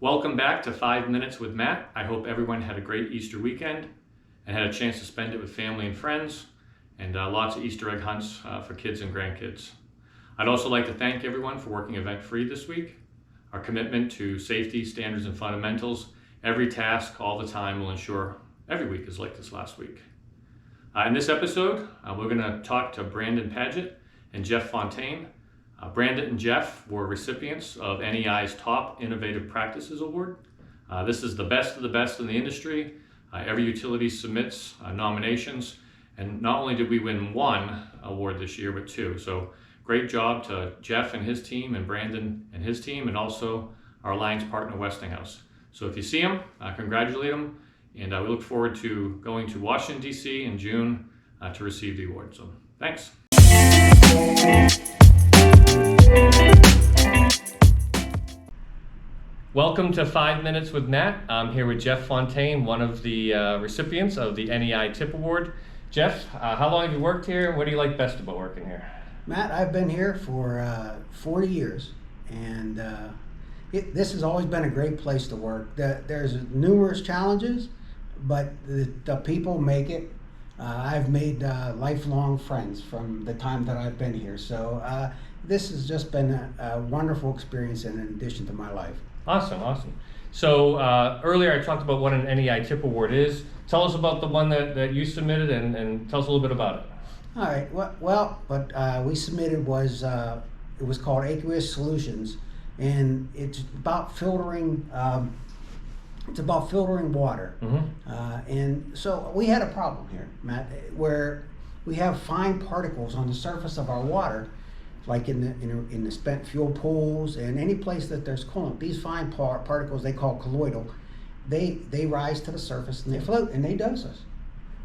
Welcome back to 5 Minutes with Matt. I hope everyone had a great Easter weekend and had a chance to spend it with family and friends, and lots of Easter egg hunts for kids and grandkids. I'd also like to thank everyone for working event-free this week. Our commitment to safety, standards, and fundamentals, every task, all the time, will ensure every week is like this last week. In this episode, we're going to talk to Brandon Padgett and Jeff Fontaine. Brandon and Jeff were recipients of NEI's Top Innovative Practices Award. This is the best of the best in the industry. Every utility submits nominations, and not only did we win one award this year, but two. So great job to Jeff and his team, and Brandon and his team, and also our alliance partner Westinghouse. So if you see them, congratulate them, and we look forward to going to Washington, D.C. in June to receive the award. So thanks. Welcome to 5 Minutes with Matt. I'm here with Jeff Fontaine, one of the recipients of the NEI TIP Award. Jeff, how long have you worked here, and what do you like best about working here? Matt, I've been here for 40 years, and this has always been a great place to work. There's numerous challenges, but the people make it. I've made lifelong friends from the time that I've been here. So this has just been a wonderful experience in addition to my life. Awesome. So earlier I talked about what an NEI TIP Award is. Tell us about the one that you submitted, and tell us a little bit about it. All right. What we submitted was it was called Aqueous Solutions, and it's about filtering. It's about filtering water. Mm-hmm. And so we had a problem here, Matt, where we have fine particles on the surface of our water, like in the spent fuel pools and any place that there's coolant. These fine particles they call colloidal, they rise to the surface and they float and they dose us.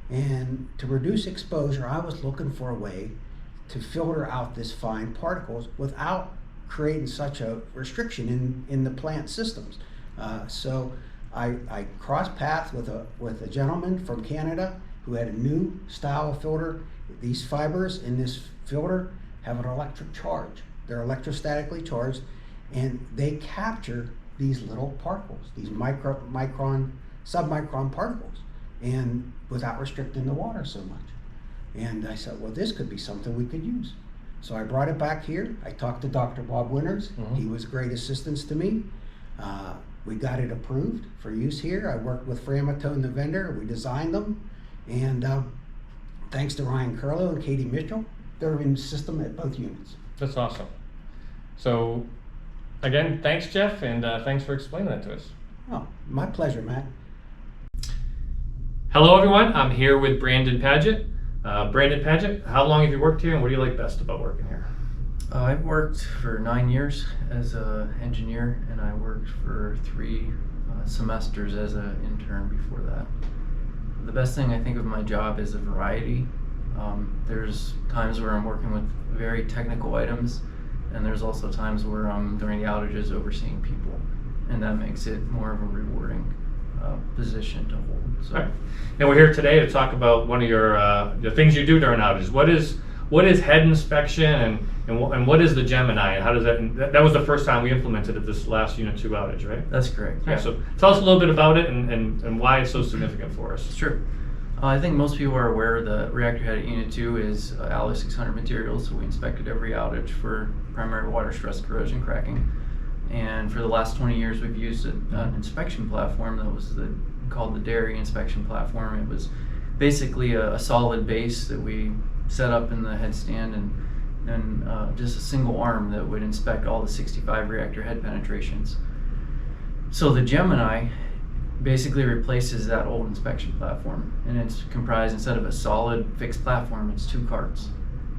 And to reduce exposure, I was looking for a way to filter out this fine particles without creating such a restriction in the plant systems. So I crossed paths with a gentleman from Canada who had a new style of filter. These fibers in this filter have an electric charge. They're electrostatically charged, and they capture these little particles, these submicron particles, and without restricting the water so much. And I said, well, this could be something we could use. So I brought it back here. I talked to Dr. Bob Winters. Mm-hmm. He was great assistance to me. We got it approved for use here. I worked with Framatome, the vendor. We designed them, and thanks to Ryan Curlow and Katie Mitchell, they're in the system at both units. That's awesome. So again, thanks, Jeff, and thanks for explaining that to us. Oh, my pleasure, Matt. Hello, everyone. I'm here with Brandon Padgett. Brandon Padgett, how long have you worked here, and what do you like best about working here? I've worked for 9 years as an engineer, and I worked for 3 semesters as an intern before that. The best thing I think of my job is the variety. There's times where I'm working with very technical items, and there's also times where I'm during the outages overseeing people, and that makes it more of a rewarding position to hold. So, Right. And we're here today to talk about one of your the things you do during outages. What is head inspection, and what is the Gemini, and how does that was the first time we implemented it this last Unit 2 outage, right? That's correct. Yeah. So tell us a little bit about it and why it's so significant for us. Sure. I think most people are aware the reactor head at Unit 2 is Alloy 600 materials, so we inspected every outage for primary water stress, corrosion, cracking. And for the last 20 years, we've used an inspection platform that was called the Dairy Inspection Platform. It was basically a solid base that we set up in the headstand, and just a single arm that would inspect all the 65 reactor head penetrations. So the Gemini basically replaces that old inspection platform, and it's comprised, instead of a solid fixed platform, it's 2 carts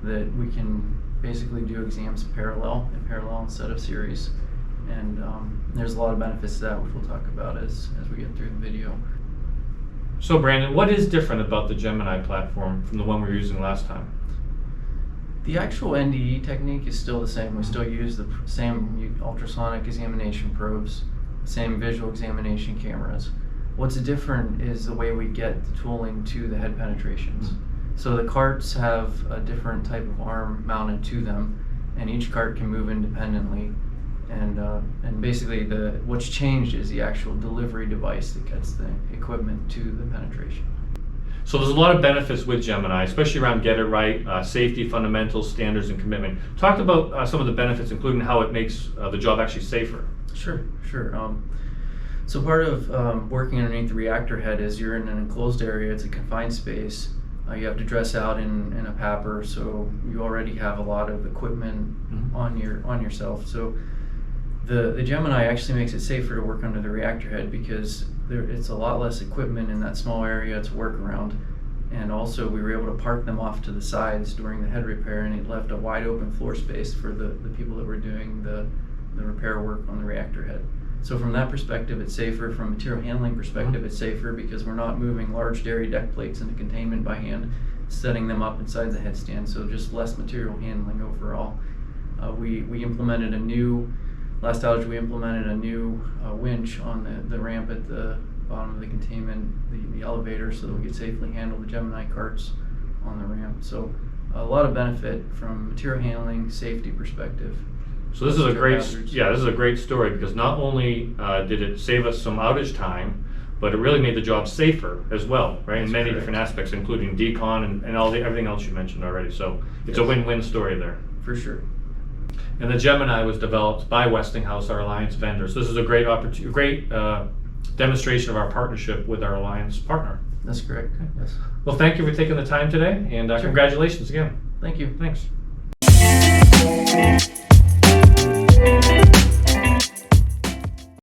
that we can basically do exams parallel instead of series. And there's a lot of benefits to that, which we'll talk about as we get through the video. So Brandon, what is different about the Gemini platform from the one we were using last time? The actual NDE technique is still the same. We still use the same ultrasonic examination probes, same visual examination cameras. What's different is the way we get the tooling to the head penetrations. So the carts have a different type of arm mounted to them, and each cart can move independently. And basically what's changed is the actual delivery device that gets the equipment to the penetration. So there's a lot of benefits with Gemini, especially around get it right, safety, fundamentals, standards, and commitment. Talk about some of the benefits, including how it makes the job actually safer. Sure. So part of working underneath the reactor head is you're in an enclosed area. It's a confined space. You have to dress out in a PAPR, so you already have a lot of equipment on yourself. So the Gemini actually makes it safer to work under the reactor head because it's a lot less equipment in that small area to work around. And also we were able to park them off to the sides during the head repair, and it left a wide open floor space for the people that were doing the repair work on the reactor head. So from that perspective, it's safer. From a material handling perspective, it's safer because we're not moving large dairy deck plates into containment by hand, setting them up inside the headstand, so just less material handling overall. We implemented last outage we implemented a new winch on the ramp at the bottom of the containment, the elevator, so that we could safely handle the Gemini carts on the ramp. So a lot of benefit from material handling, safety perspective. So this is a great story because not only did it save us some outage time, but it really made the job safer as well, right? In many different aspects, including decon and everything else you mentioned already. So it's a win-win story there. For sure. And the Gemini was developed by Westinghouse, our alliance vendor. So this is a great opportunity, great demonstration of our partnership with our alliance partner. That's correct. Okay. Yes. Well, thank you for taking the time today, and Sure. congratulations again. Thank you. Thanks.